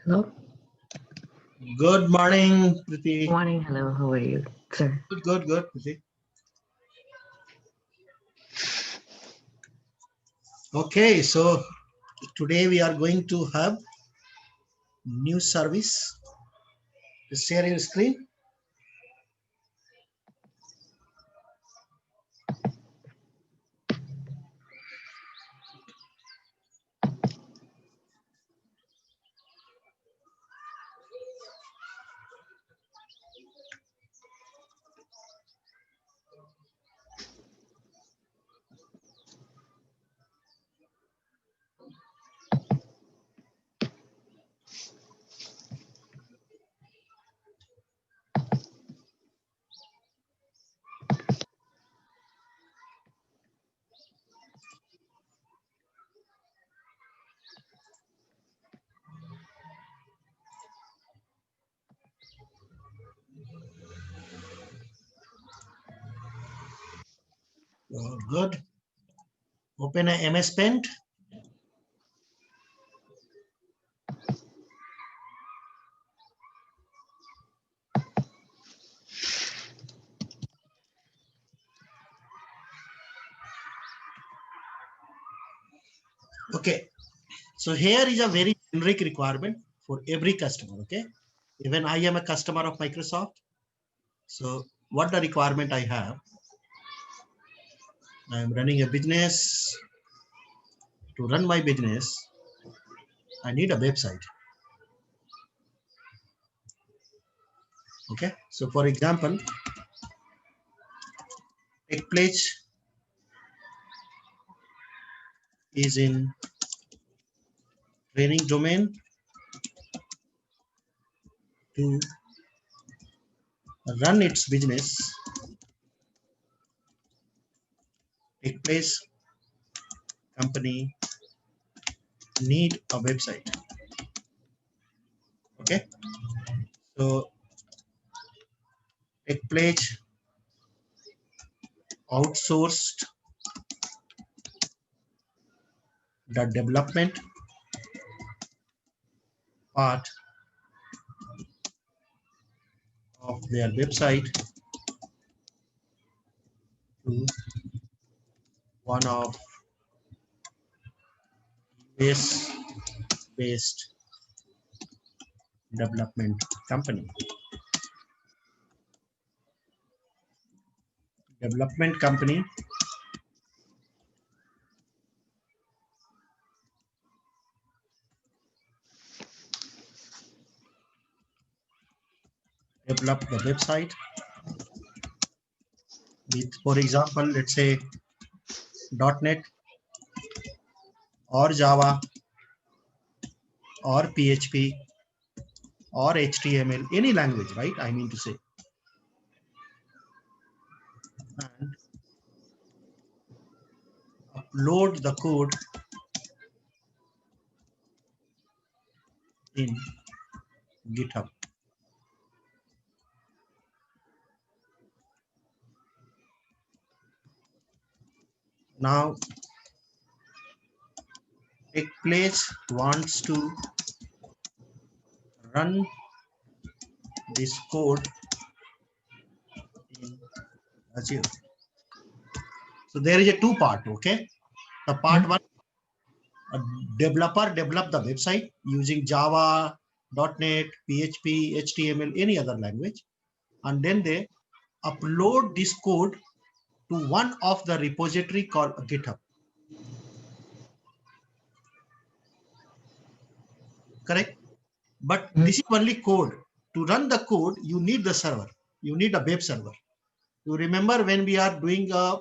Hello. Good morning, Priti. Morning. Hello. How are you, sir? Good, Priti. Okay, so today we are going to have new service. Share your screen. Good. Open a MS Paint. Okay, so here is a very generic requirement for every customer. Okay, even I am a customer of Microsoft. So what the requirement I have? I am running a business. To run my business, I need a website. Okay, so for example, TechPledge is in training domain. To run its business, TechPledge company need a website. Okay, so TechPledge outsourced the development part of their website to one of US based development company. Development company develop the website with, for example, let's say .NET or Java or PHP or HTML, any language, right? I mean to say. And upload the code in GitHub. Now, TechPlace wants to run this code in Azure. So there is a two part, okay? The part one, a developer develop the website using Java, .NET, PHP, HTML, any other language. And then they upload this code to one of the repository called GitHub. Correct? But this is only code. To run the code, you need the server. You need a web server. You remember when we are doing a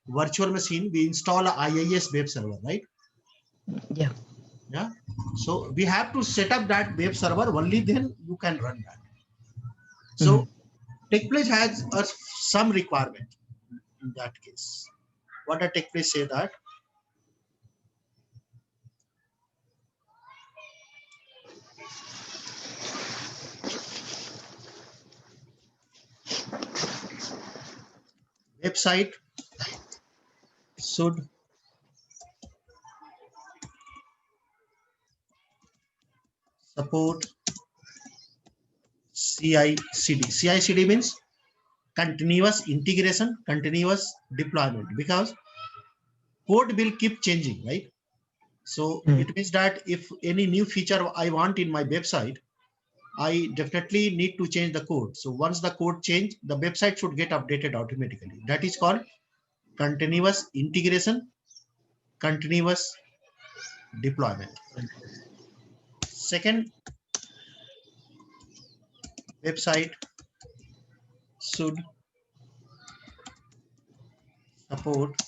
virtual machine, we install a IIS web server, right? Yeah. Yeah. So we have to set up that web server, only then you can run that. So TechPlace has some requirement in that case. What does TechPlace say that? Website should support CI/CD. CI/CD means continuous integration, continuous deployment, because code will keep changing, right? So it means that if any new feature I want in my website, I definitely need to change the code. So once the code change, the website should get updated automatically. That is called continuous integration, continuous deployment. Second, website should support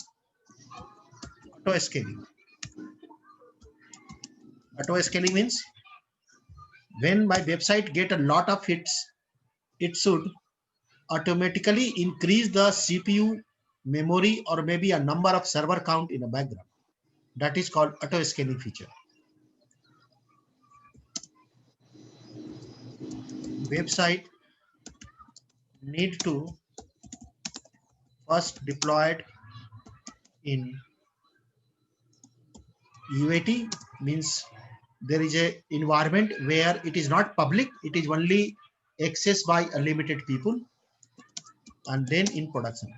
auto scaling. Auto scaling means when my website get a lot of hits, it should automatically increase the CPU memory or maybe a number of server count in the background. That is called auto scaling feature. Website need to first deployed in UAT, means there is a environment where it is not public, it is only accessed by a limited people, and then in production.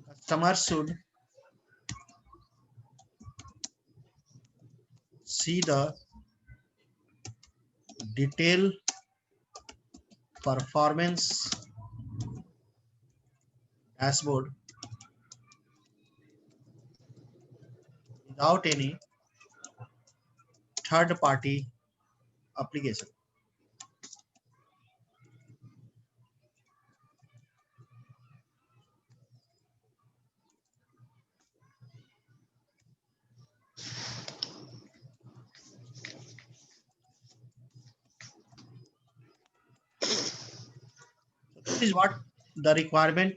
Customers should see the detailed performance dashboard without any third-party application. This is what the requirement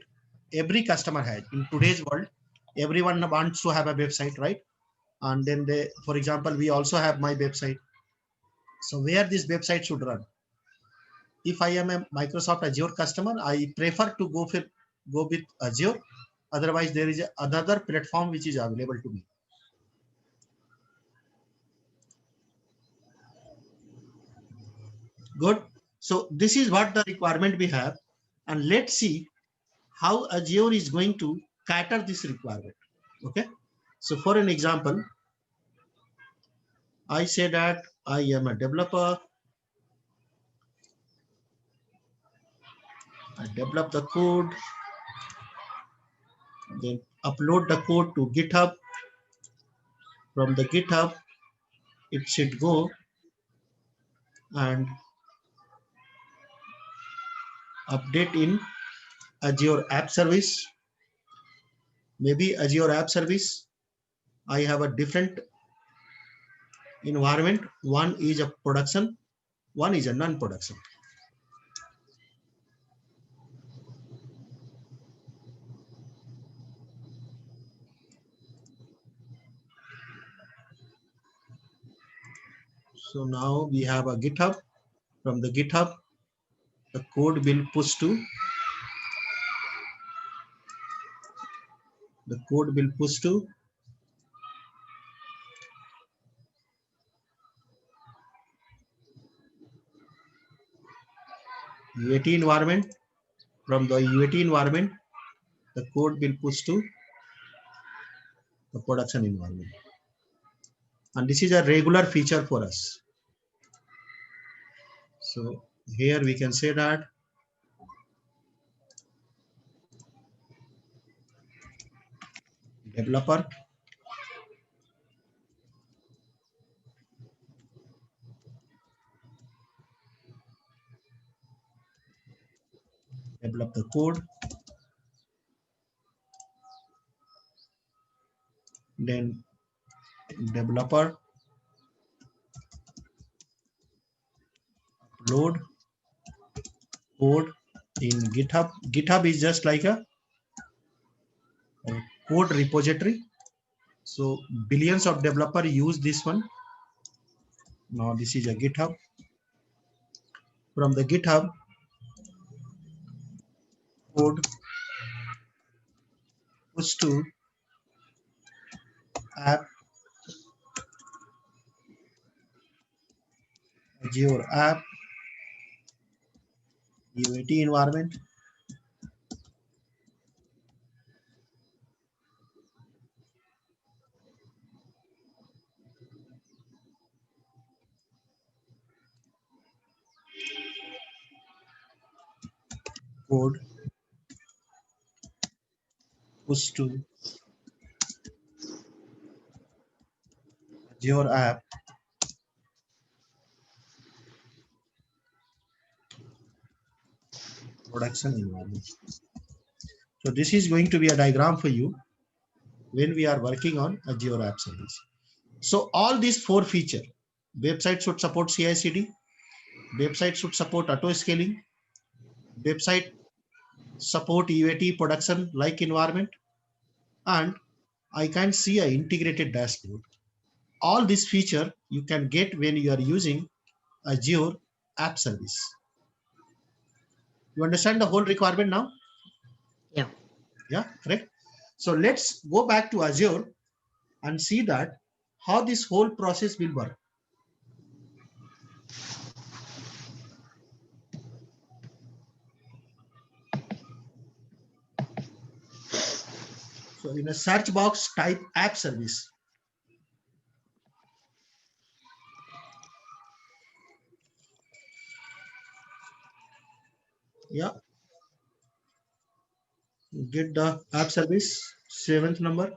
every customer has in today's world. Everyone wants to have a website, right? And then they, for example, we also have my website. So where this website should run? If I am a Microsoft Azure customer, I prefer to go with Azure, Otherwise, there is another platform which is available to me. Good. So this is what the requirement we have. And let's see how Azure is going to cater this requirement. Okay. So for an example, I say that I am a developer. I develop the code, then upload the code to GitHub. From the GitHub, it should go and update in Azure App Service. Maybe Azure App Service, I have a different environment. One is a production, one is a non-production. So now we have a GitHub. From the GitHub, the code will push to UAT environment. From the UAT environment, the code will push to the production environment. And this is a regular feature for us. So here we can say that developer develop the code, then developer upload code in GitHub. GitHub is just like a code repository. So billions of developers use this one. Now this is a GitHub. From the GitHub, code push to app, Azure app, UAT environment. Code push to Azure app, production environment. So this is going to be a diagram for you when we are working on Azure App Service. So all these four features, website should support CI/CD, website should support auto scaling, website support UAT production like environment, and I can see an integrated dashboard. All these features you can get when you are using Azure App Service. You understand the whole requirement now? Yeah. Yeah, correct. So let's go back to Azure and see that how this whole process will work. So in a search box, type app service. Yeah. Get the app service, 7th number.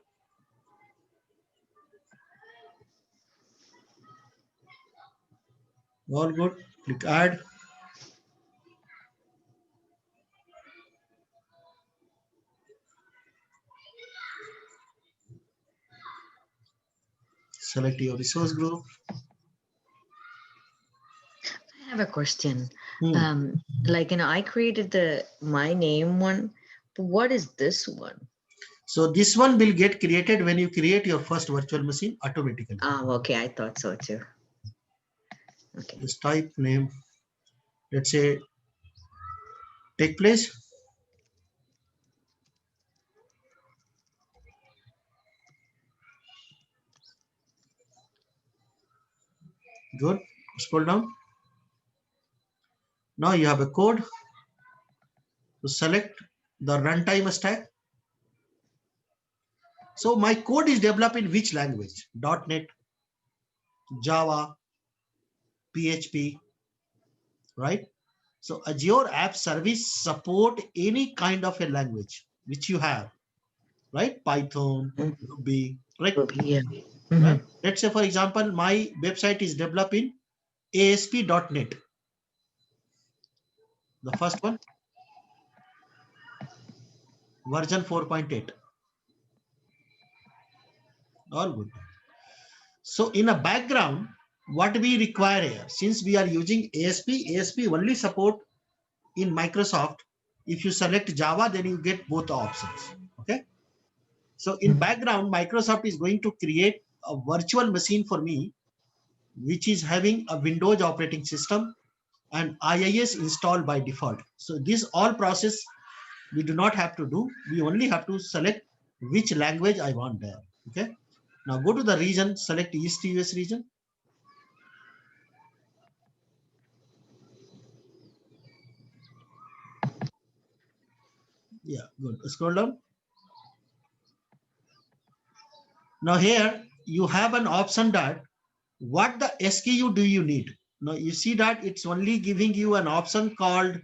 All good. Click add. Select your resource group. I have a question. Hmm. Like, I created the my name one, but what is this one? So this one will get created when you create your first virtual machine automatically. Oh, okay. I thought so too. Okay. Just type name. Let's say take place. Good. Scroll down. Now you have a code to select the runtime stack. So my code is developed in which language? .NET, Java, PHP, right? So Azure App Service support any kind of a language which you have, right? Python, Mm. Ruby, right? Yeah. Right? Mhm. Let's say, for example, my website is developed in ASP.NET. The first one, version 4.8. All good. So in a background, what we require here, since we are using ASP only support in Microsoft. If you select Java, then you get both options. Okay. So in Mm. background, Microsoft is going to create a virtual machine for me, which is having a Windows operating system and IIS installed by default. So this all process we do not have to do. We only have to select which language I want there. Okay. Now go to the region, select East US region. Yeah, good. Scroll down. Now here you have an option that what the SKU do you need? Now you see that it's only giving you an option called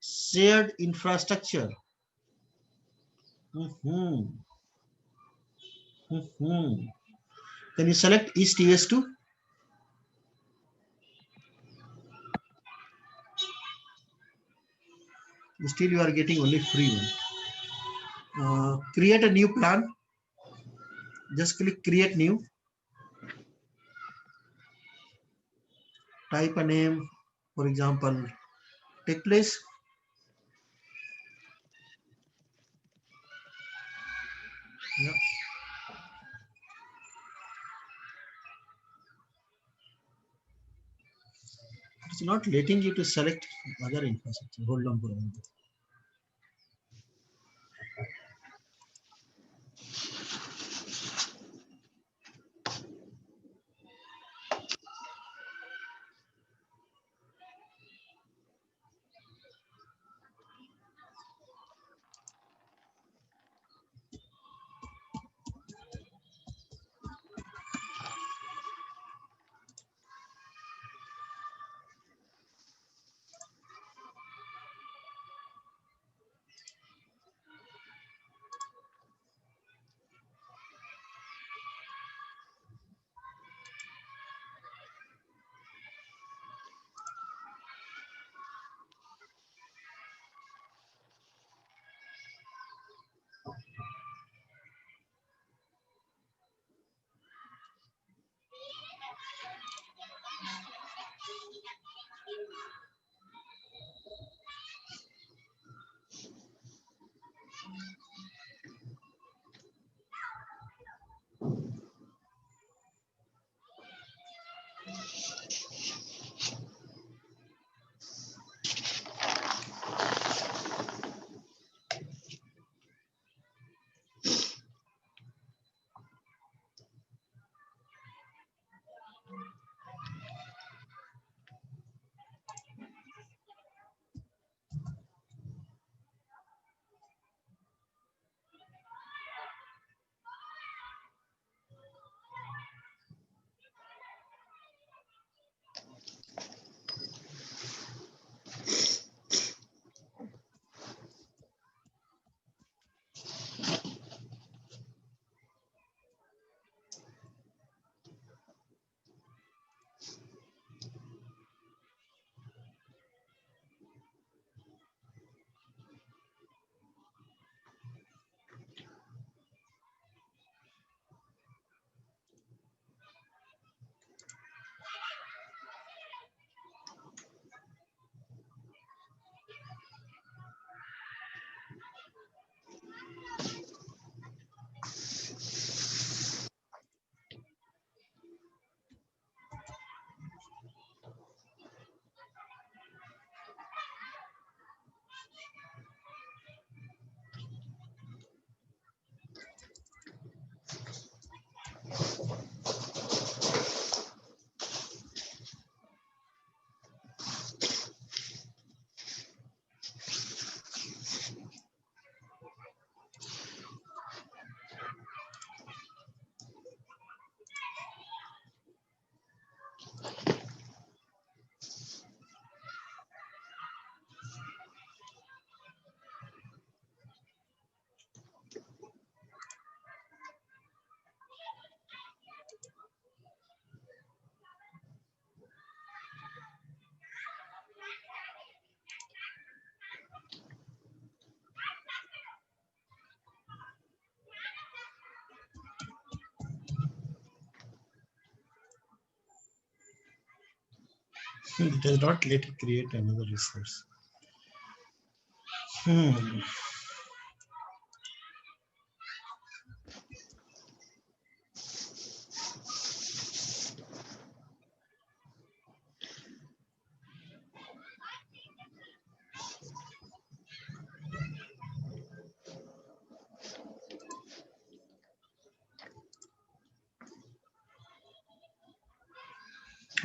shared infrastructure. Mhm, mhm. Can you select East US2? Still you are getting only free one. Create a new plan. Just click create new. Type a name, for example, take place. Yeah. It's not letting you to select other infrastructure. Hold on for a minute. It does not let it create another resource.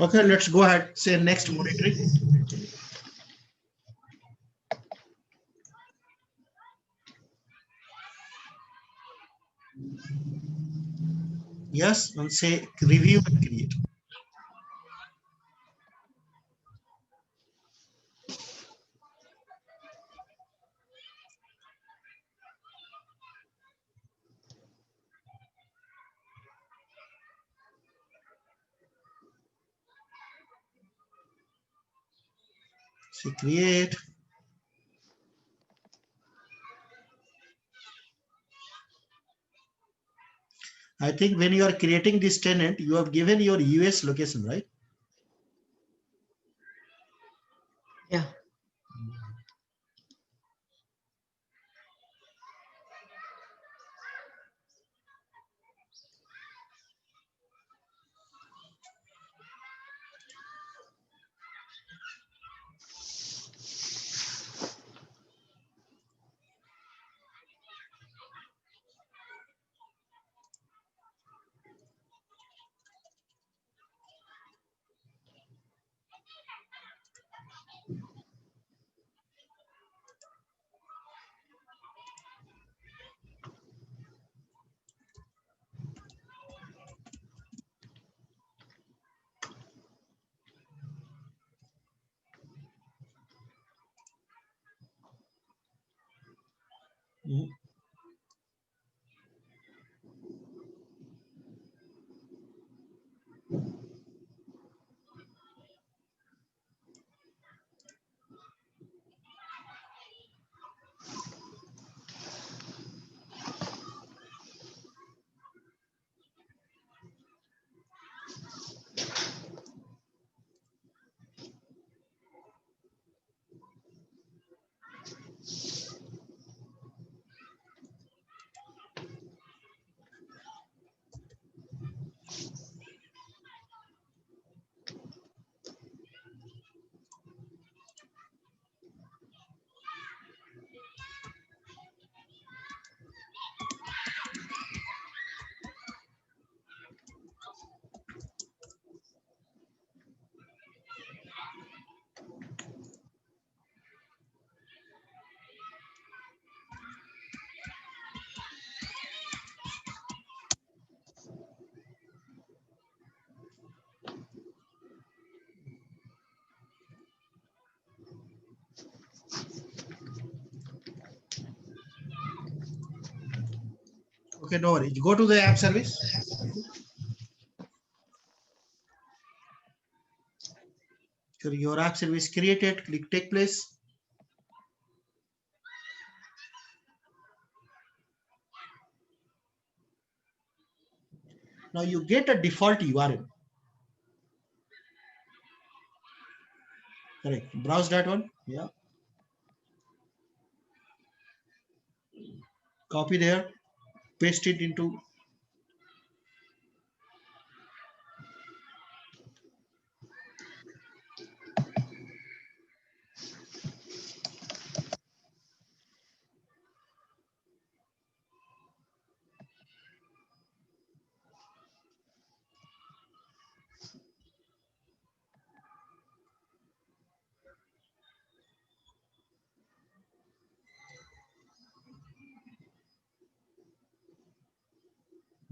Okay, let's go ahead. Say next monitoring. Yes, and say review and create. Say create. I think when you are creating this tenant, you have given your US location, right? Yeah. Mhm. Okay, no worries. Go to the app service. So your app service created, click take place. Now you get a default URL. Correct. Browse that one. Yeah. Copy there. Paste it into.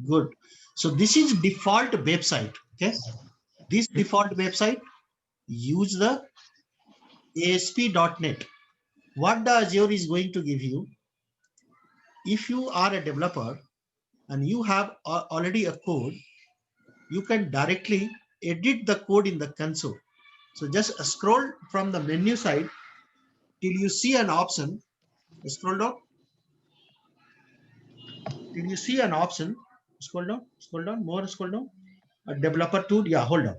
Good. So this is default website. Okay. This default website use the ASP.NET. What the Azure is going to give you, if you are a developer and you have already a code, you can directly edit the code in the console. So just scroll from the menu side till you see an option. Scroll down till you see an option. Scroll down, more, scroll down. A developer tool. Yeah, hold on.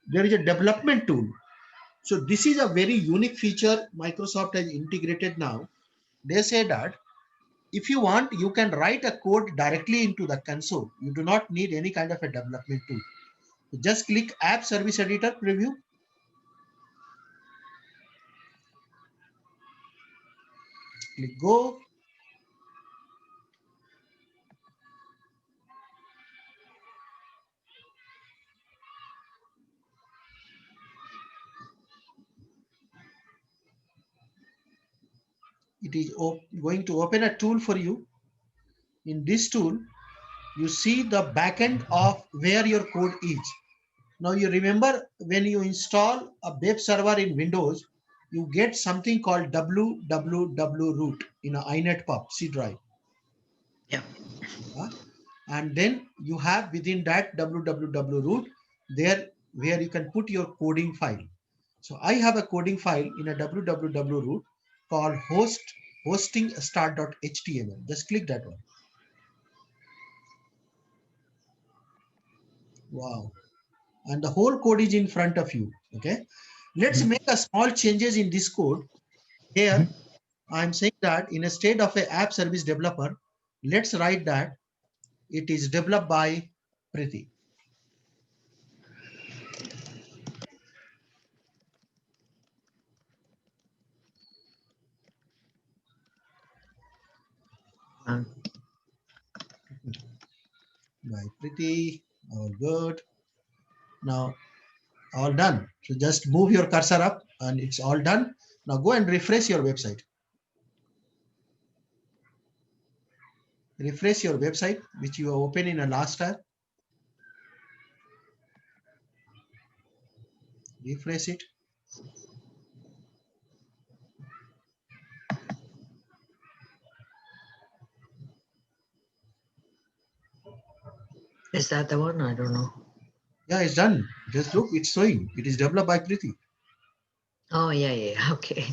there is a development tool. So this is a very unique feature Microsoft has integrated now. They say that if you want, you can write a code directly into the console. You do not need any kind of a development tool. Just click App Service Editor Preview. Click Go. It is going to open a tool for you. In this tool, you see the backend of where your code is. Now you remember when you install a web server in Windows, you get something called www root in a inetpub C drive. Yeah. And then you have within that www root there where you can put your coding file. So I have a coding file in a www root called hosting start.html. Just click that one. Wow. And the whole code is in front of you. Okay. Let's make a small changes in this code. Here, I'm saying that in a state of a app service developer, let's write that it is developed by Preeti. By Preeti. All good. Now, all done. So just move your cursor up and it's all done. Now go and refresh your website. Refresh your website, which you opened in a last tab. Refresh it. Is that the one? I don't know. Yeah, it's done. Just look, it's showing. It is developed by Preeti. Oh, yeah, yeah. Okay.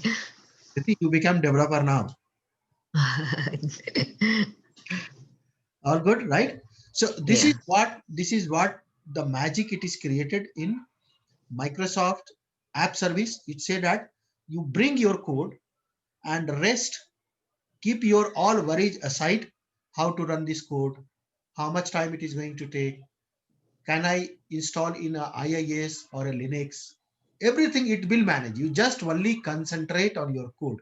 Preeti, you become developer now. All good, right? So this is what the magic it is created in Microsoft App Service. It said that you bring your code and rest, keep your all worries aside, how to run this code, how much time it is going to take, can I install in a IIS or a Linux, everything it will manage. You just only concentrate on your code.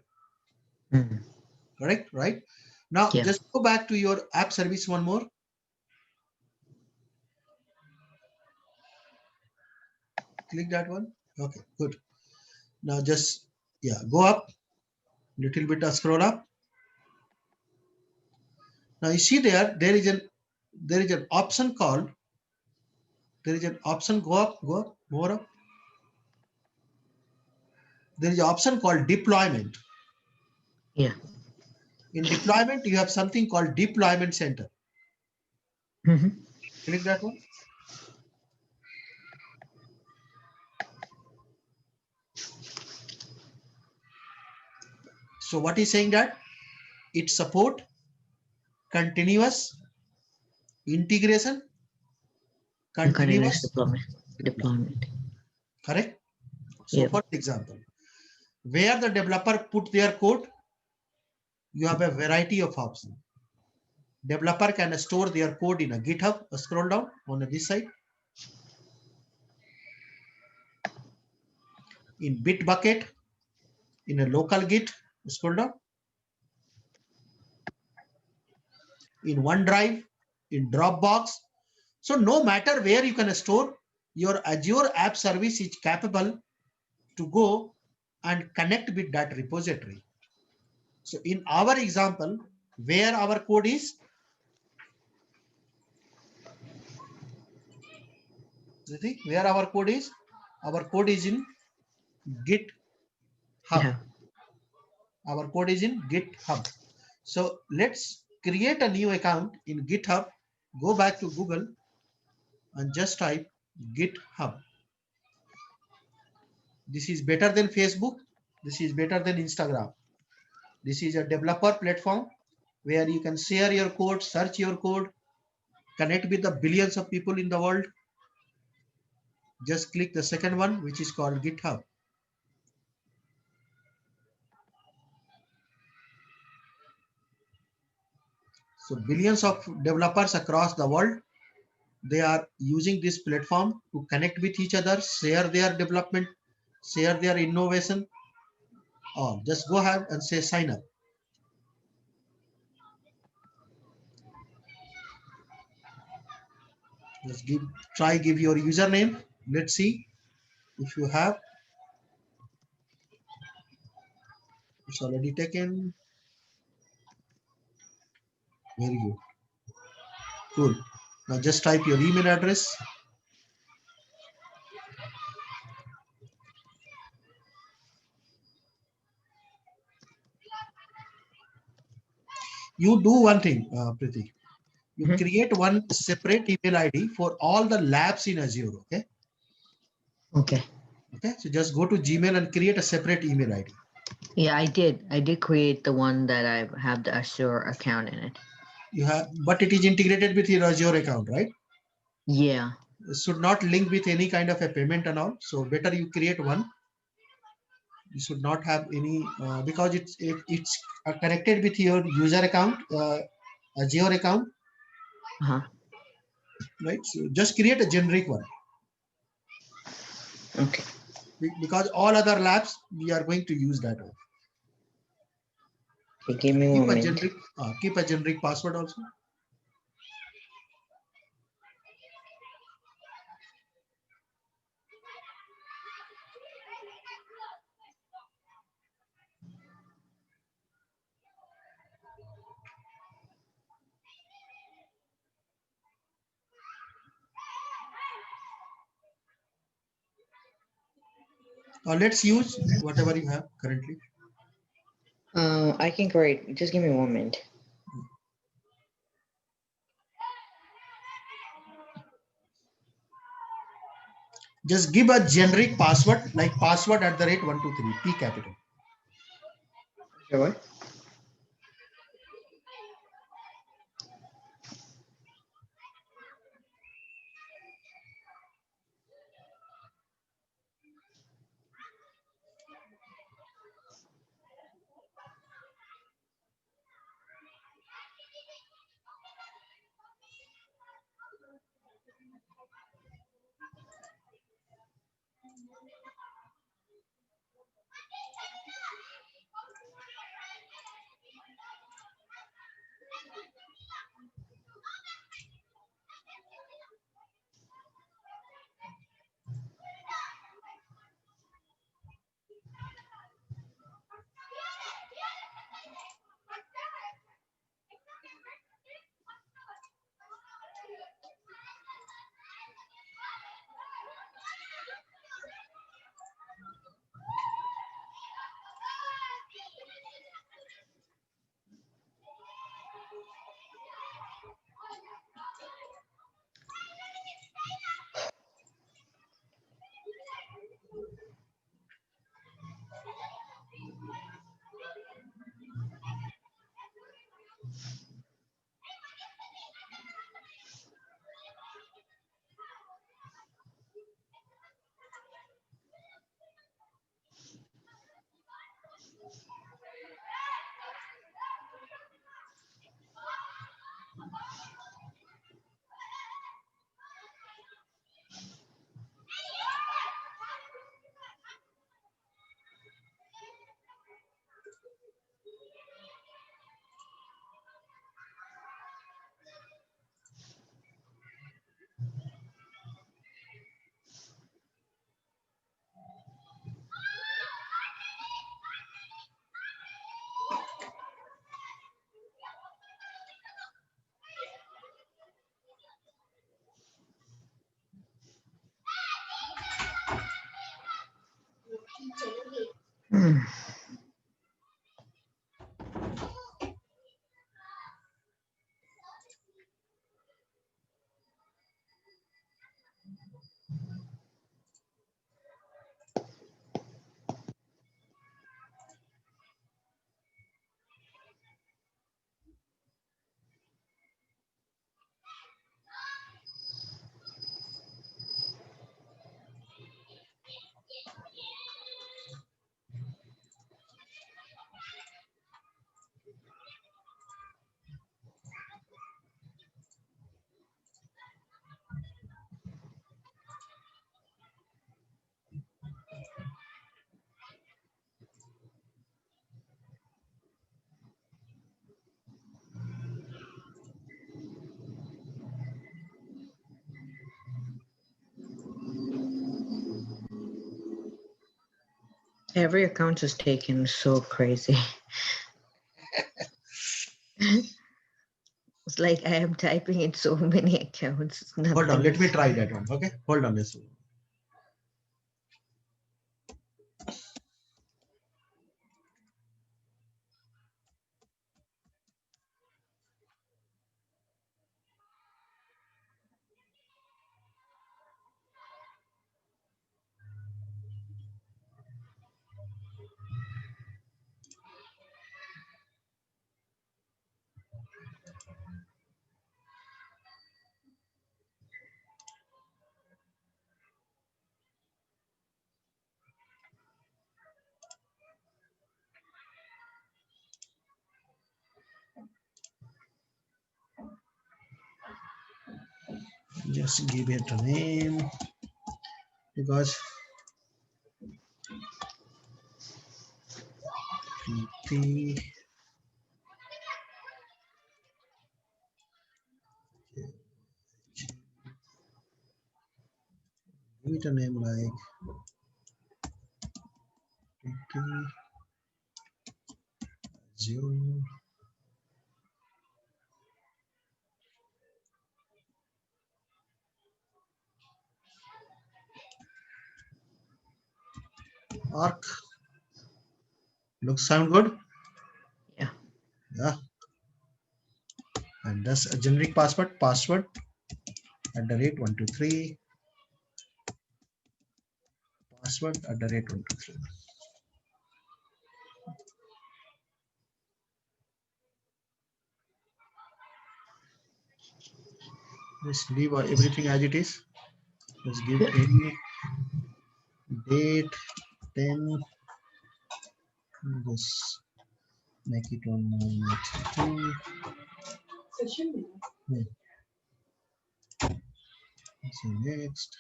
Correct, right? Now Yeah. just go back to your app service one more. Click that one. Okay, good. Now just, go up, little bit of scroll up. Now you see there is an option called, go up, more up. There is an option called deployment. Yeah. In deployment, you have something called deployment center. Click that one. So what is saying that it support continuous integration, continuous deployment. Correct. So for example, where the developer put their code, you have a variety of options. Developer can store their code in a GitHub. Scroll down on this side. In Bitbucket, in a local Git. Scroll down. In OneDrive, in Dropbox. So no matter where you can store, your Azure App Service is capable to go and connect with that repository. So in our example, where our code is, where our code is? Our code is in GitHub. Yeah. Our code is in GitHub. So let's create a new account in GitHub. Go back to Google and just type GitHub. This is better than Facebook. This is better than Instagram. This is a developer platform where you can share your code, search your code, connect with the billions of people in the world. just click the second one, which is called GitHub. So billions of developers across the world, they are using this platform to connect with each other, share their development, share their innovation. Or just go ahead and say sign up. Just give your username. Let's see if you have. It's already taken. Very good. Cool. Now just type your email address. You do one thing, Priti. You Mhm. create one separate email ID for all the labs in Azure. Okay. Okay. Okay. So just go to Gmail and create a separate email ID. Yeah, I did. I did create the one that I have the Azure account in it. You have, but it is integrated with your Azure account, right? Yeah. It should not link with any kind of a payment and all. So better you create one. You should not have any because it's connected with your user account, Azure account, Uh-huh. right? So just create a generic one Okay. because all other labs we are going to use that one. Okay, give me Keep 1 a minute. generic keep a generic password also. Let's use whatever you have currently. I can create. Just give me 1 minute. Just give a generic password like password at the rate 123 P capital. Sure. What? Hmm. Every account is taken so crazy. It's like I am typing in so many accounts. It's Hold on, nothing. let me try that one. Okay, hold on this one. Just give it a name because PT. Give it a name like PT Azure Arc. Looks sound good? Yeah. Yeah. And that's a generic password. Password @123. Password @123. Just leave everything as it is. Just give any date 10. Just make it 1992. Yeah. So next.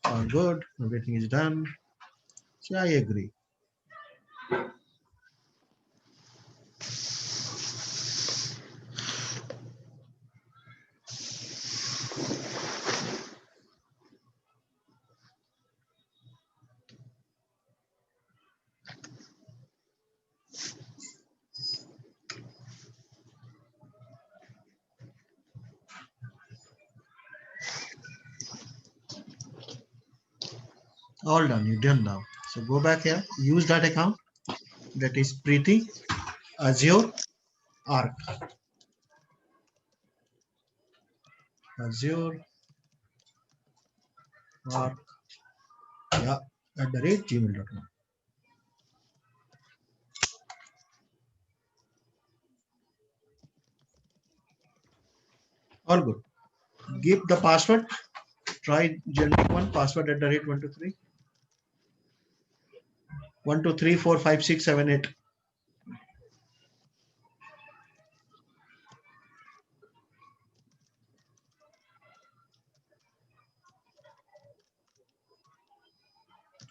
All good. Everything is done. So I agree. All done. You're done now. So go back here. Use that account. That is Preeti Azure Arc. Azure Arc. Yeah. @gmail.com. All good. Give the password. Try generic one. Password @123. 1 2 3 4 5 6 7 8.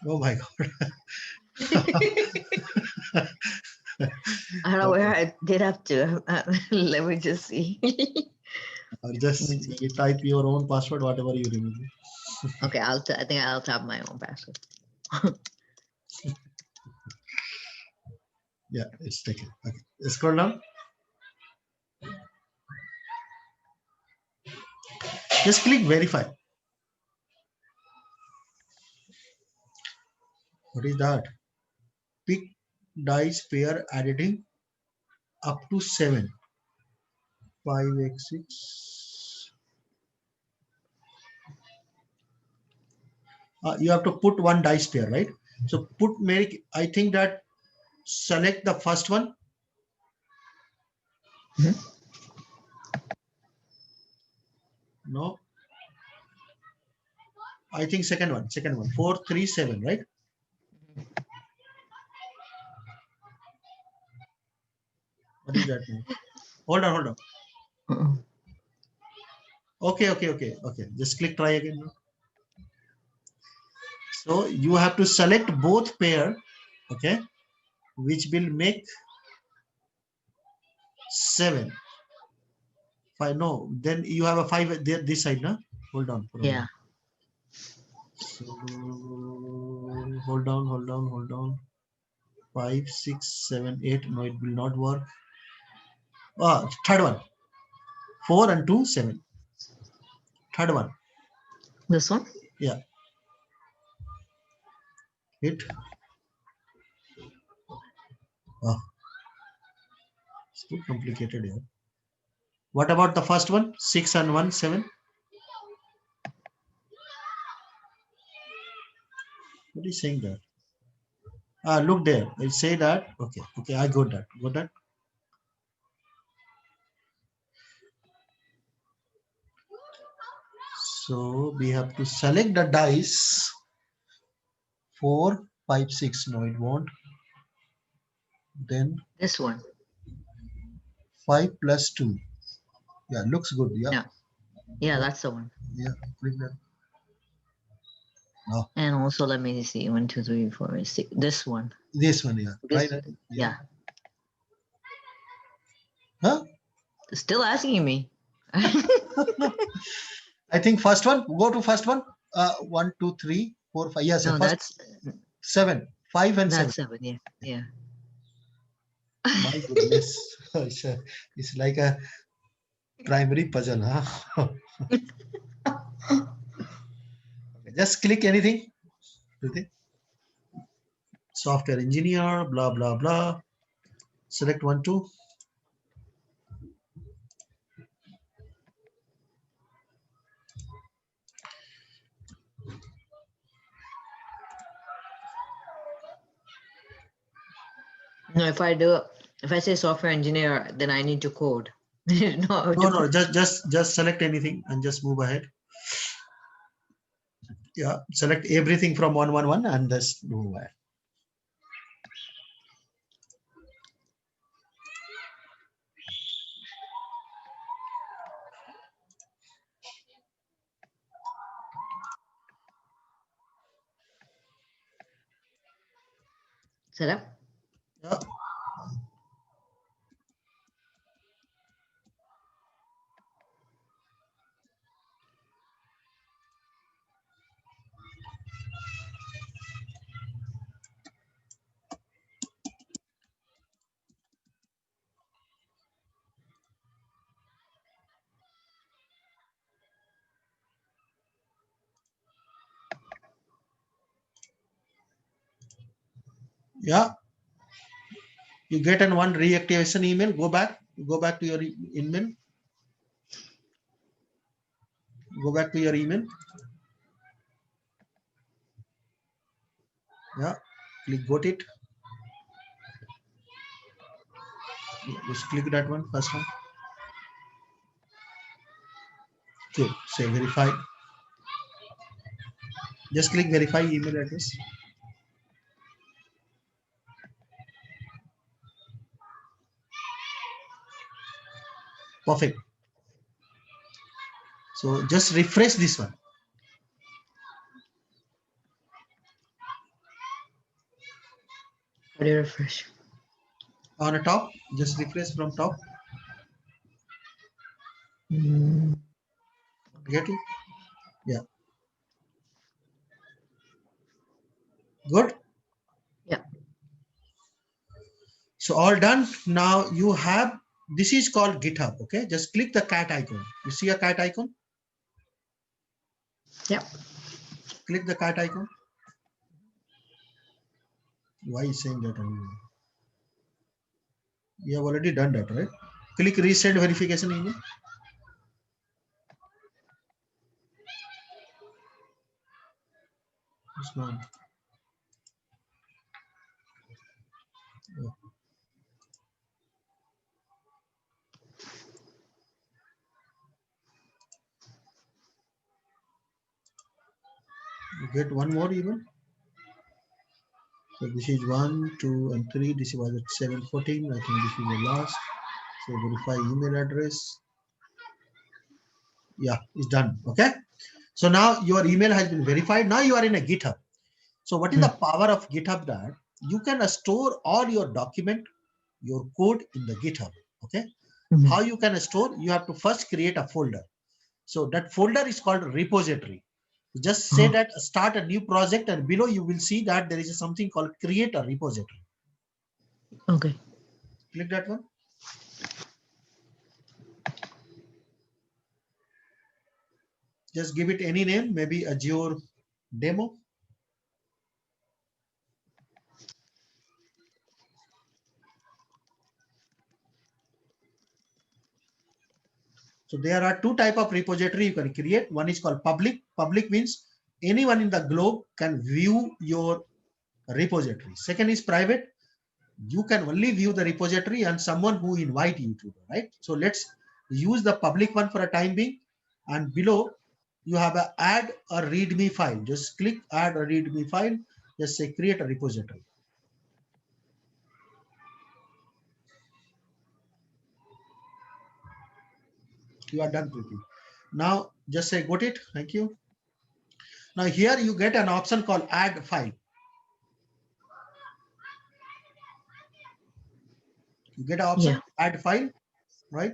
Oh my god. I don't know Okay. where I did up to. Let me just see. Or just you type your own password, whatever you remember. Okay, I think I'll type my own password. Yeah, it's taken. Okay. Scroll down. Just click verify. What is that? Pick dice pair editing up to 7. 5x6. You have to put one dice pair, right? So I think that select the first one. Mhm. No, I think second one. 4 3 7, right? What is that now? Hold on. Uh-uh. Okay. Just click try again now. So you have to select both pair, okay, which will make 7. 5. No, then you have a 5 there this side, no? Hold on for a Yeah. minute. So hold on. 5, 6, 7, 8. No, it will not work. Third one. 4 and 2, 7. Third one. This one? Yeah. Hit. Oh, it's too complicated here. What about the first one? 6 and 1, 7. What is saying that? Look there. I say that. Okay, I got that. Got that. So we have to select the dice. 4, 5, 6. No, it won't. Then This one. 5 plus 2. Yeah, looks good. Yeah. Yeah, that's the one. Yeah. Click that. And also, let me see. 1, 2, 3, 4, 5, 6. This one. This one, yeah. Try This, that. yeah. Huh? Still asking me. I think first one. Go to first one. 1, 2, 3, 4, 5. Yes, No, first that's 7. 5 and 7. that's 7. Yeah, yeah. My goodness. It's like a primary puzzle, huh? Just click anything. Software engineer, blah, blah, blah. Select 1, 2. No, if I say software engineer, then I need to code. No, just select anything and just move ahead. Yeah, select everything from 1, 1, 1 and just move ahead. Set up. Yeah. Yeah. You get an one reactivation email. Go back to your email. Go back to your email. Yeah. Click got it. Just click that one, first one. Good. Say verify. Just click verify email address. Perfect. So just refresh this one. How do you refresh? On the top, just refresh from top. Get it? Yeah. Good. Yeah. So all done. Now you have, this is called GitHub. Okay. Just click the cat icon. You see a cat icon? Yeah. Click the cat icon. Why is saying that? You have already done that, right? Click resend verification email. It's not. Oh. You get one more email. So this is 1, 2, and 3. This was at 7:14. I think this is the last. So verify email address. Yeah, it's done. Okay. So now your email has been verified. Now you are in a GitHub. So what is the power of GitHub? That you can store all your document, your code in the GitHub. Okay. How you can store? You have to first create a folder. So that folder is called repository. Just say that start a new project, and below you will see that there is something called create a repository. Okay. Click that one. Just give it any name, maybe Azure demo. So there are two type of repository you can create. One is called public. Public means anyone in the globe can view your repository. Second is private. You can only view the repository and someone who invite you to, right? So let's use the public one for a time being. And below you have a add a readme file. Just click add a readme file. Just say create a repository. You are done with it. Now just say got it. Thank you. Now here you get an option called add file. You get an option add file, right?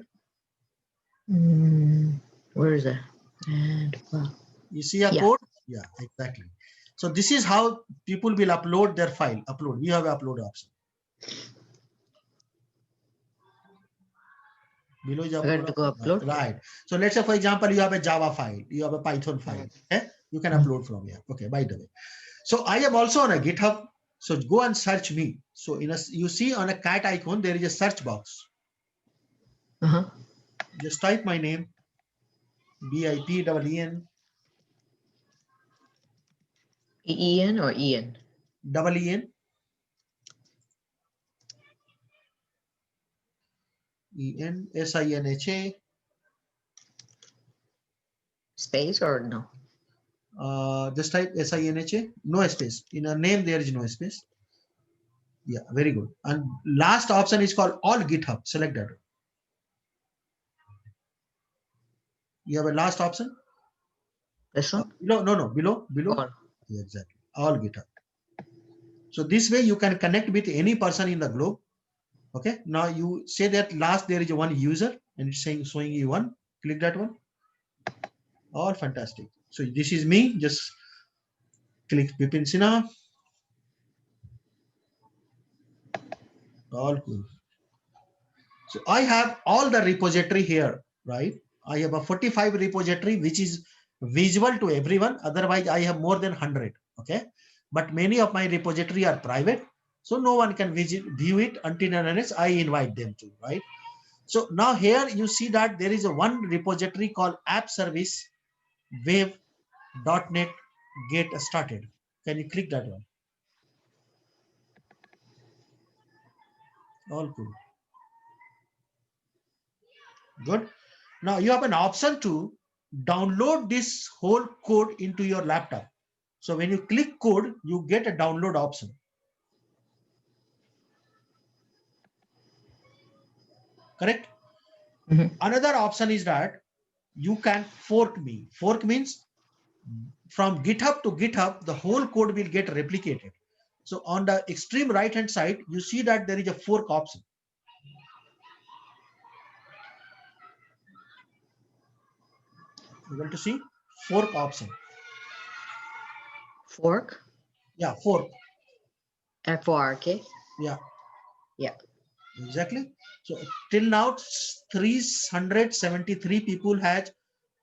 Where is that? And wow. You see a code? Yeah, exactly. So this is how people will upload their file. Upload. We have an upload option. Below is upload. Right. So let's say, for example, you have a Java file, you have a Python file. Okay? You can upload from here. Okay, by the way. So I am also on a GitHub. So go and search me. So in a, you see on a cat icon, there is a search box. Just type my name, BIPEEN. EEN or EN? EEN. SINHA. Space or no? Just type SINHA, no space. In a name, there is no space. Yeah, very good. And last option is called all GitHub. Select that. You have a last option? This one? No, below. All. Yeah, exactly. All GitHub. So this way you can connect with any person in the globe. Okay. Now you say that last there is one user and it's saying showing you one. Click that one. All fantastic. So this is me. Just click Bipin Sinha. All cool. So I have all the repository here, right? I have a 45 repository, which is visible to everyone. Otherwise, I have more than 100. Okay. But many of my repository are private. So no one can view it until and unless I invite them to, right? So now here you see that there is a one repository called app service wave.net get started. Can you click that one? All cool. Good. Now you have an option to download this whole code into your laptop. So when you click code, you get a download option. Correct? Another option is that you can fork me. Fork means from GitHub to GitHub, the whole code will get replicated. So on the extreme right hand side, you see that there is a fork option. You want to see fork option. Fork? Yeah, fork. F-O-R-K? Yeah. Yeah. Exactly. So till now, 373 people had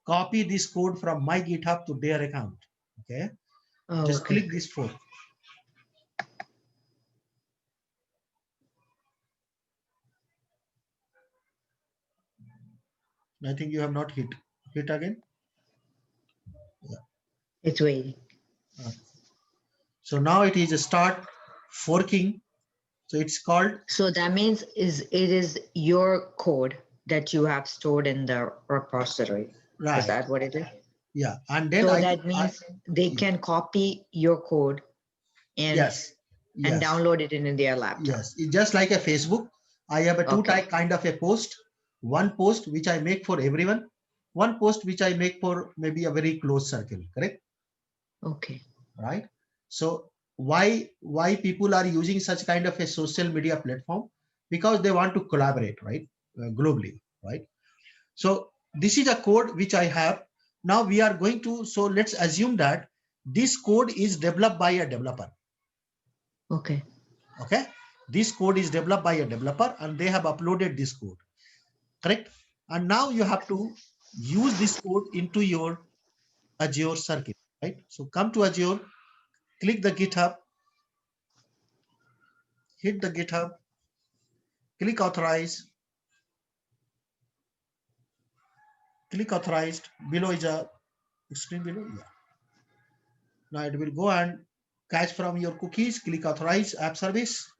copied this code from my GitHub to their account. Okay. Just click this fork. I think you have not hit. Hit again. Yeah. It's waiting. So now it is a start forking. So it's called. So that means it is your code that you have stored in the repository. Right. Is that what it is? Yeah. And then so that means they can copy your code and and download it in their laptop. Yes. It's just like a Facebook. I have a two type kind of a post. One post which I make for everyone. One post which I make for maybe a very close circle. Correct? Okay. Right. So why people are using such kind of a social media platform? Because they want to collaborate, right? Globally, right? So this is a code which I have. now we are going to, so let's assume that this code is developed by a developer. Okay. Okay. This code is developed by a developer and they have uploaded this code. Correct. And now you have to use this code into your Azure circuit, right? So come to Azure, click the GitHub, hit the GitHub, click authorize, click authorized. Below is a screen below. Yeah. Now it will go and catch from your cookies. Click authorize app service.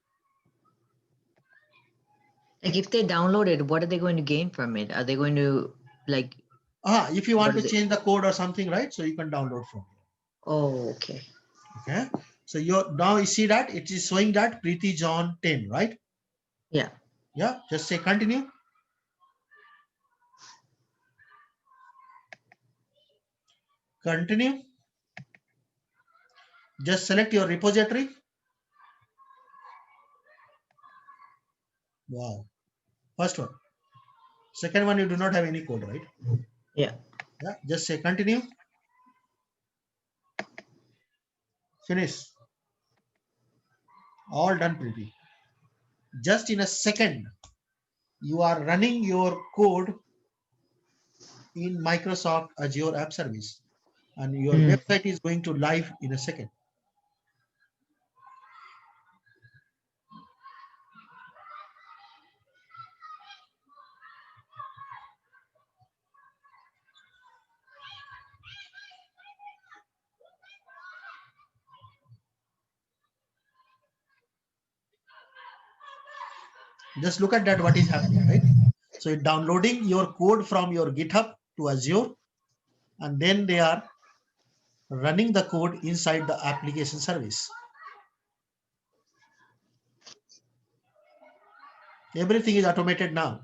Like if they download it, what are they going to gain from it? Are they going to like? If you want to change the code or something, right? So you can download from here. Oh, okay. Okay. So now you see that it is showing that Preeti John 10, right? Yeah. Yeah. Just say continue. Continue. Just select your repository. Wow. First one. Second one, you do not have any code, right? Yeah. Yeah. Just say continue. Finish. All done, Preeti. Just in a second, you are running your code in Microsoft Azure App Service and your website is going to live in a second. Just look at that, what is happening, right? So it's downloading your code from your GitHub to Azure, and then they are running the code inside the application service. Everything is automated now.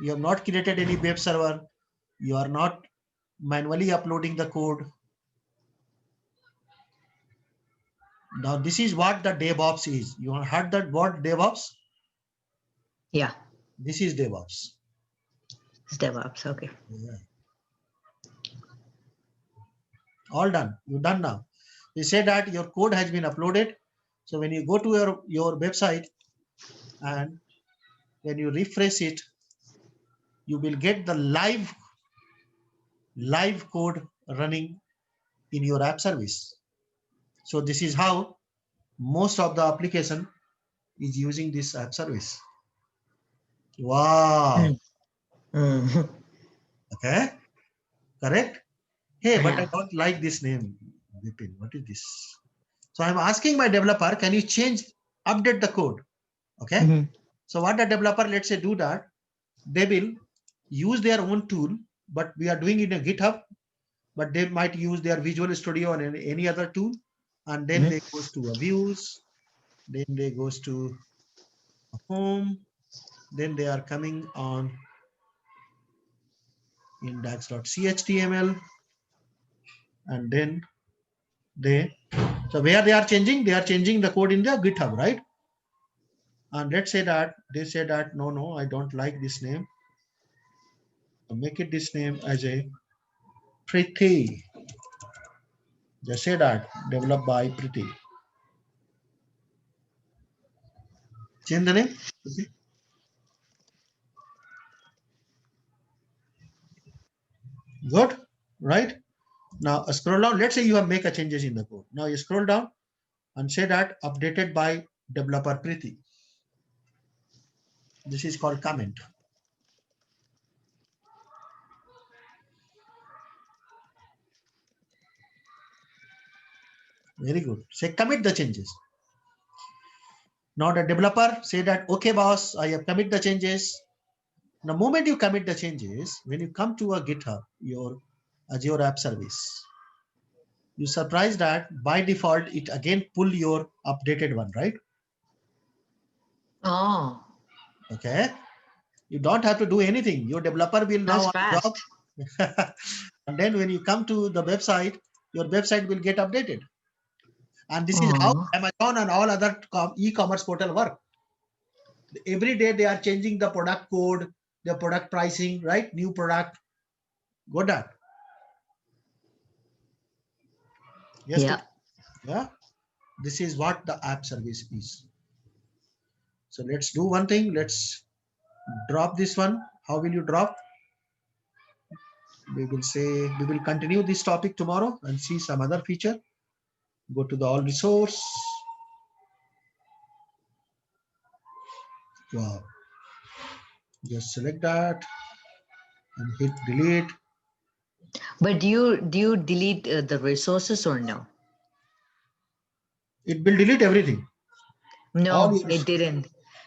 You have not created any web server. You are not manually uploading the code. Now this is what the DevOps is. You have heard that word DevOps? Yeah. This is DevOps. It's DevOps. Okay. Yeah. All done. You're done now. They say that your code has been uploaded. So when you go to your website and when you refresh it, you will get the live code running in your app service. So this is how most of the application is using this app service. Wow. Okay. Correct. Hey, but I don't like this name. Vipin, what is this? So I'm asking my developer, can you update the code? Okay. So what the developer, let's say, do that, they will use their own tool, but we are doing it in a GitHub, but they might use their Visual Studio or any other tool. And then they goes to views, then they goes to home, then they are coming on index.html, and then so where they are changing the code in their GitHub, right? And let's say that they say that no, I don't like this name. So make it this name as a Preeti. Just say that developed by Preeti. Change the name. Okay. Good, right? Now scroll down. Let's say you have make a changes in the code. Now you scroll down and say that updated by developer Preeti. This is called comment. Very good. Say commit the changes. Now the developer say that, okay, boss, I have commit the changes. The moment you commit the changes, when you come to a GitHub, your Azure App Service, you surprised that by default, it again pull your updated one, right? Oh. Okay. You don't have to do anything. Your developer will now fast. And then when you come to the website, your website will get updated. And this is how Amazon and all other e-commerce portal work. Every day they are changing the product code, the product pricing, right? New product. Got that? Yes. Yeah. Yeah. This is what the app service is. So let's do one thing. Let's drop this one. How will you drop? We will say we will continue this topic tomorrow and see some other feature. Go to the all resource. Wow. Just select that and hit delete. But do you delete the resources or no? It will delete everything. All No, yours. it didn't.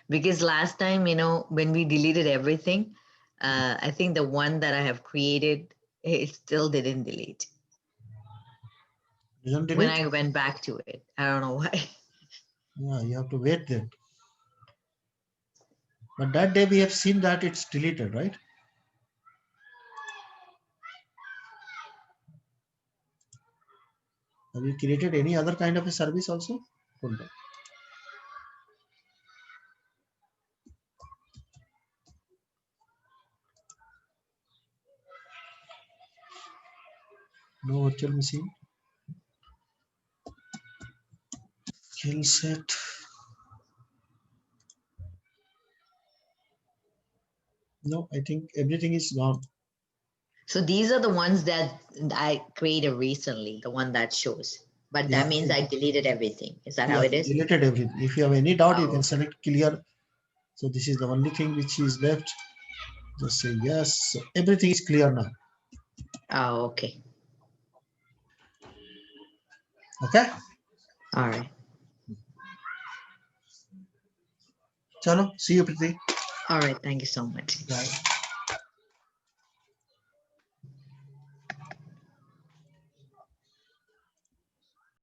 Because last time, when we deleted everything, I think the one that I have created, it still didn't delete. Doesn't When delete? I went back to it. I don't know why. Yeah, you have to wait then. But that day we have seen that it's deleted, right? Have you created any other kind of a service also? Hold on. No virtual machine. Skill set. No, I think everything is gone. So these are the ones that I created recently, the one that shows. But Yeah, that means I deleted everything. Is that how yeah, it is? deleted everything. If you have any doubt, you Oh, can okay. select clear. So this is the only thing which is left. Just say yes. So everything is clear now. Oh, okay. Okay. All right. Chalo. See you, Priti. All right. Thank you so much. Bye.